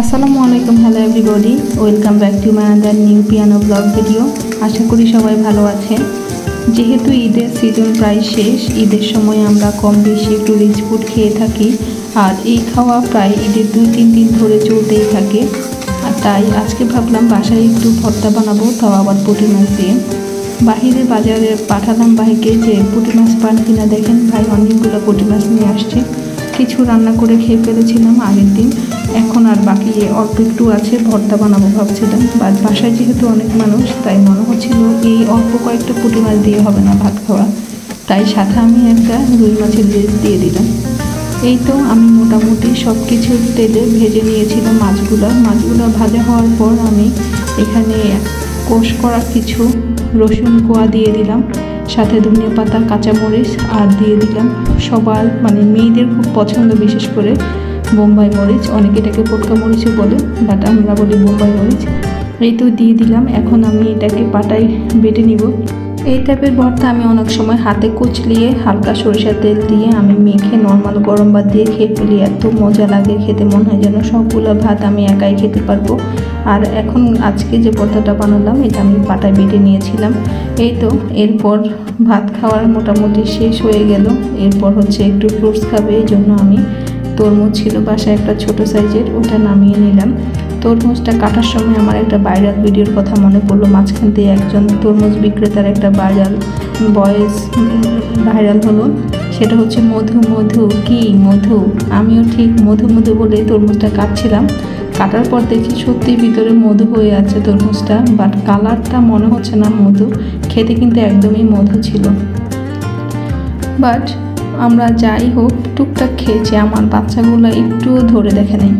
আসসালামু আলাইকুম, hello everybody, welcome back to my another new piano blog video. আশা করি সবাই ভালো আছেন। যেহেতু ঈদের সিজন প্রায় শেষ, ঈদের সময় আমরা কম বেশি একটু রিচ ফুড খেয়ে থাকি, আর এই খাওয়া প্রায় ঈদের 2-3 দিন ধরে চলতেই থাকে। আর তাই আজকে ভাবলাম বাসায় একটু ভর্তা বানাবো, তাও আবার পুঁটি মাছ দিয়ে। বাহিরে বাজারে পাঠালাম ভাইকে যে পুঁটি মাছ পান কিনা। দেখেন ভাই অনেকগুলো পুঁটি মাছ নিয়ে আসছে। কিছু রান্না করে খেয়ে ফেলেছিলাম আগের দিন, এখন আর বাকি অল্প একটু আছে, ভর্তা বানাবো ভাবছিলাম। বাট বাসায় যেহেতু অনেক মানুষ, তাই মনে হচ্ছিল এই অল্প কয়েকটা পুঁটি মাছ দিয়ে হবে না ভাত খাওয়া, তাই সাথে আমি একটা রুই মাছের লেজ দিয়ে দিলাম। এই তো আমি মোটামুটি সব কিছু তেলে ভেজে নিয়েছিলাম মাছগুলো ভাজা হওয়ার পর আমি এখানে কোষ করা কিছু রসুন কোয়া দিয়ে দিলাম, সাথে ধনিয়া পাতা, কাঁচামরিচ আর দিয়ে দিলাম সবার মেয়েদের খুব পছন্দ, বিশেষ করে বোম্বাই মরিচ। অনেকে এটাকে পটকা মরিচও বলে, বাট আমরা বলি বোম্বাই মরিচ। এই তো দিয়ে দিলাম। এখন আমি এটাকে পাটায় বেটে নিব। এই টাইপের ভর্তা আমি অনেক সময় হাতে কুচলিয়ে হালকা সরিষার তেল দিয়ে আমি মেখে নর্মাল গরম ভাত দিয়ে খেয়ে ফেলি। এত মজা লাগে খেতে, মনে হয় যেন সবগুলো ভাত আমি একাই খেতে পারবো। আর এখন আজকে যে ভর্তাটা বানালাম এটা আমি পাটায় বেটে নিয়েছিলাম। এই তো এরপর ভাত খাওয়ার মোটামুটি শেষ হয়ে গেল। এরপর হচ্ছে একটু ফ্রুটস খাবে, এই জন্য আমি তরমুজ ছিল বাসায় একটা ছোট সাইজের, ওটা নামিয়ে নিলাম। তরমুজটা কাটার সময় আমার একটা ভাইরাল ভিডিওর কথা মনে পড়লো। মাঝখান দিয়ে একজন তরমুজ বিক্রেতার একটা ভাইরাল ভয়েস ভাইরাল হলো, সেটা হচ্ছে মধু মধু কি মধু। আমিও ঠিক মধু মধু বলে তরমুজটা কাটছিলাম। কাটার পর দেখি সত্যি ভিতরে মধু হয়ে আছে তরমুজটা, বাট কালারটা মনে হচ্ছে না মধু, খেতে কিন্তু একদমই মধু ছিল। বাট আমরা যাই হোক টুকটাক খেয়েছি, আমার বাচ্চাগুলো একটুও ধরে দেখে নেই।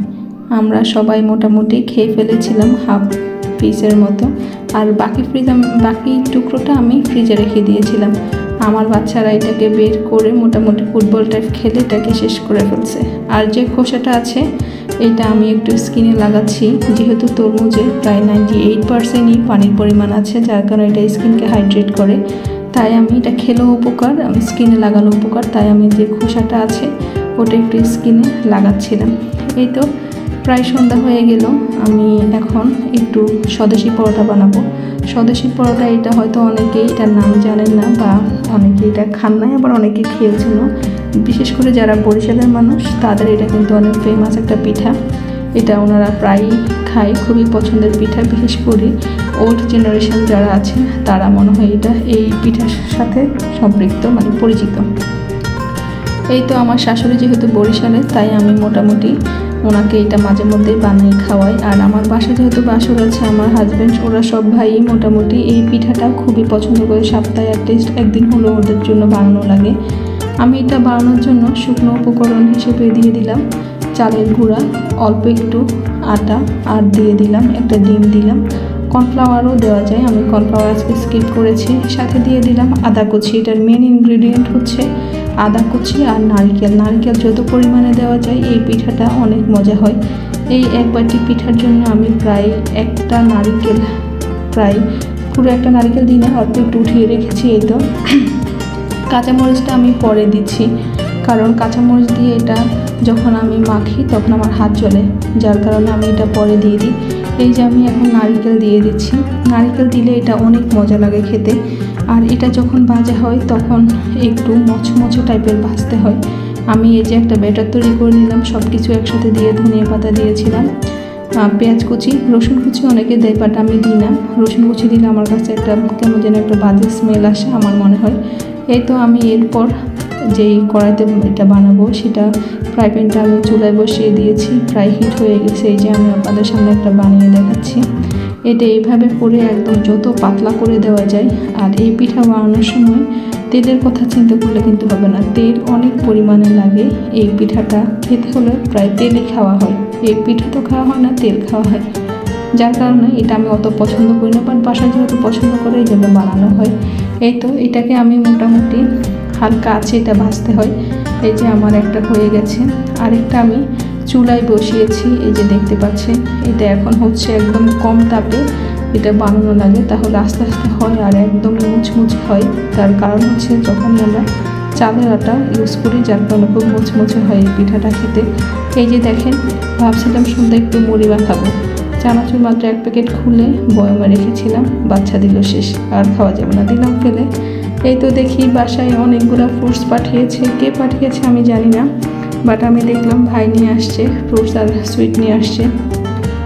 আমরা সবাই মোটামুটি খেয়ে ফেলেছিলাম হাফ পিসের মতো, আর বাকি টুকরোটা আমি ফ্রিজে রেখে দিয়েছিলাম। আমার বাচ্চারা এটাকে বের করে মোটামুটি ফুটবল টাইপ খেলে এটাকে শেষ করে ফেলছে। আর যে খোসাটা আছে এটা আমি একটু স্কিনে লাগাচ্ছি, যেহেতু তরমুজে প্রায় 98%ই পানির পরিমাণ আছে, যার কারণে এটা স্কিনকে হাইড্রেট করে। তাই আমি এটা খেলেও উপকার, আমি স্কিনে লাগানো উপকার, তাই আমি যে খোসাটা আছে ওটা একটু স্কিনে লাগাচ্ছিলাম। এই তো প্রায় সন্ধ্যা হয়ে গেল। আমি এখন একটু স্বদেশি পরোটা বানাবো। স্বদেশি পরোটা এটা হয়তো অনেকেই এটার নাম জানেন না, বা অনেকে এটা খান না, আবার অনেকে খেয়েছেন। বিশেষ করে যারা বরিশালের মানুষ তাদের এটা কিন্তু অনেক ফেমাস একটা পিঠা। এটা ওনারা প্রায়ই খায়, খুবই পছন্দের পিঠা। বিশেষ করে ওল্ড জেনারেশন যারা আছে তারা মনে হয় এটা এই পিঠার সাথে সম্পৃক্ত, পরিচিত। এই তো আমার শাশুড়ি যেহেতু বরিশালে, তাই আমি মোটামুটি ওনাকে এটা মাঝে মধ্যে বানাই খাওয়াই। আর আমার বাসা যেহেতু বাসর আছে, আমার হাজব্যান্ড, ওরা সব ভাই মোটামুটি এই পিঠাটা খুবই পছন্দ করে। সপ্তাহে অ্যাটলিস্ট একদিন হলো ওদের জন্য বানানো লাগে। আমি এটা বানানোর জন্য শুকনো উপকরণ হিসেবে দিয়ে দিলাম চালের গুঁড়া, অল্প একটু আটা, আর দিয়ে দিলাম একটা ডিম দিলাম। কর্নফ্লাওয়ারও দেওয়া যায়, আমি কর্নফ্লাওয়ার আজকে স্কিপ করেছি। সাথে দিয়ে দিলাম আদা কুচি। এটার মেন ইনগ্রেডিয়েন্ট হচ্ছে আদা কুচি আর নারকেল। যত পরিমাণে দেওয়া যায় এই পিঠাটা অনেক মজা হয়। এই এক বাটি পিঠার জন্য আমি প্রায় পুরো একটা নারকেল দিই না, অল্প একটু উঠিয়ে রেখেছি। এই তো কাঁচামরিচটা আমি পরে দিচ্ছি, কারণ কাঁচামরিচ দিয়ে এটা যখন আমি মাখি তখন আমার হাত জ্বলে, যার কারণে আমি এটা পরে দিয়ে দিই। এই যে আমি এখন নারকেল দিয়ে দিচ্ছি। নারকেল দিলে এটা অনেক মজা লাগে খেতে। আর এটা যখন ভাজা হয় তখন একটু মচমচে টাইপের ভাজতে হয়। আমি এই যে একটা ব্যাটার তৈরি করে নিলাম, সব কিছু একসাথে দিয়ে ধনিয়া পাতা দিয়েছিলাম, পেঁয়াজ কুচি, রসুন কুচি অনেকে দেয়, বাট আমি দিই না। রসুন কুচি দিলে আমার কাছে একটা কেমন যেন একটা বাজে স্মেল আসে আমার মনে হয়। এই তো আমি এরপর যেই কড়াইতে এটা বানাবো সেটা ফ্রাই প্যানটা আমি চুলায় বসিয়ে দিয়েছি, প্রায় হিট হয়ে গেছে। এই যে আমি আপনাদের সামনে একটা বানিয়ে দেখাচ্ছি। এটা এইভাবে করে একদম যত পাতলা করে দেওয়া যায়। আর এই পিঠা বানানোর সময় তেলের কথা চিন্তা করলে কিন্তু হবে না, তেল অনেক পরিমাণে লাগে। এই পিঠাটা খেতে হলে প্রায় তেলই খাওয়া হয়, এই পিঠা তো খাওয়া হয় না, তেল খাওয়া হয়, যার কারণে এটা আমি অত পছন্দ করি না। বাট বাসায় যেহেতু পছন্দ করে এই জন্য বানানো হয়। এই তো এটাকে আমি মোটামুটি হালকা আছে এটা ভাজতে হয়। এই যে আমার একটা হয়ে গেছে, আরেকটা আমি চুলায় বসিয়েছি, এই যে দেখতে পাচ্ছেন। এটা এখন হচ্ছে একদম কম তাপে এটা বানানো লাগে, তাহলে আস্তে আস্তে হয় আর একদম মুচমুচ হয়। তার কারণ হচ্ছে যখনই আমরা চালের আটা ইউজ করি, যার কারণে খুব মুচমুচে হয় এই পিঠাটা খেতে। এই যে দেখেন ভাবছিলাম সন্ধ্যায় একটু মুড়ি খাবো। চানাচুর মাত্র 1 প্যাকেট খুলে বয়মে রেখেছিলাম, বাচ্চা দিল শেষ, আর খাওয়া যাবে না, দিলাম ফেলে। এই তো দেখি বাসায় অনেকগুলো ফ্রুটস পাঠিয়েছে, কে পাঠিয়েছে আমি জানি না, বাট আমি দেখলাম ভাই নিয়ে আসছে ফ্রুটস আর সুইট নিয়ে আসছে।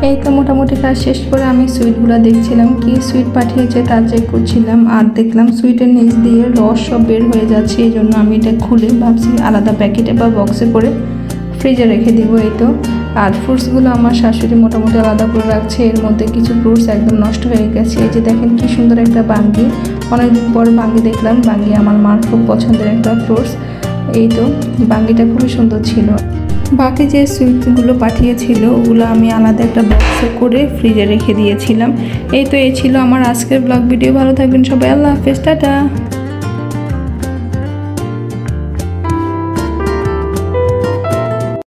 এই তো মোটামুটি কাজ শেষ করে আমি সুইটগুলো দেখছিলাম, কি সুইট পাঠিয়েছে তা চেক করছিলাম, আর দেখলাম সুইটের নিচ দিয়ে রস সব বের হয়ে যাচ্ছে। এই জন্য আমি এটা খুলে ভাবছি আলাদা প্যাকেটে বা বক্সে করে ফ্রিজে রেখে দিব। এই তো আর ফ্রুটসগুলো আমার শাশুড়ি মোটামুটি আলাদা করে রাখছে। এর মধ্যে কিছু ফ্রুটস একদম নষ্ট হয়ে গেছে। এই যে দেখেন কি সুন্দর একটা বাঙ্গি, অনেকদিন পর বাঙ্গি দেখলাম। বাঙ্গি আমার মার খুব পছন্দের একটা ফ্রুটস। এই তো বাঙ্গিটা খুবই সুন্দর ছিল। বাকি যে সুইটগুলো পাঠিয়েছিল ওগুলো আমি আলাদা একটা বক্সে করে ফ্রিজে রেখে দিয়েছিলাম। এই তো এই ছিল আমার আজকের ব্লগ ভিডিও। ভালো থাকবেন সবাই, আল্লাহ হাফেজ, টাটা।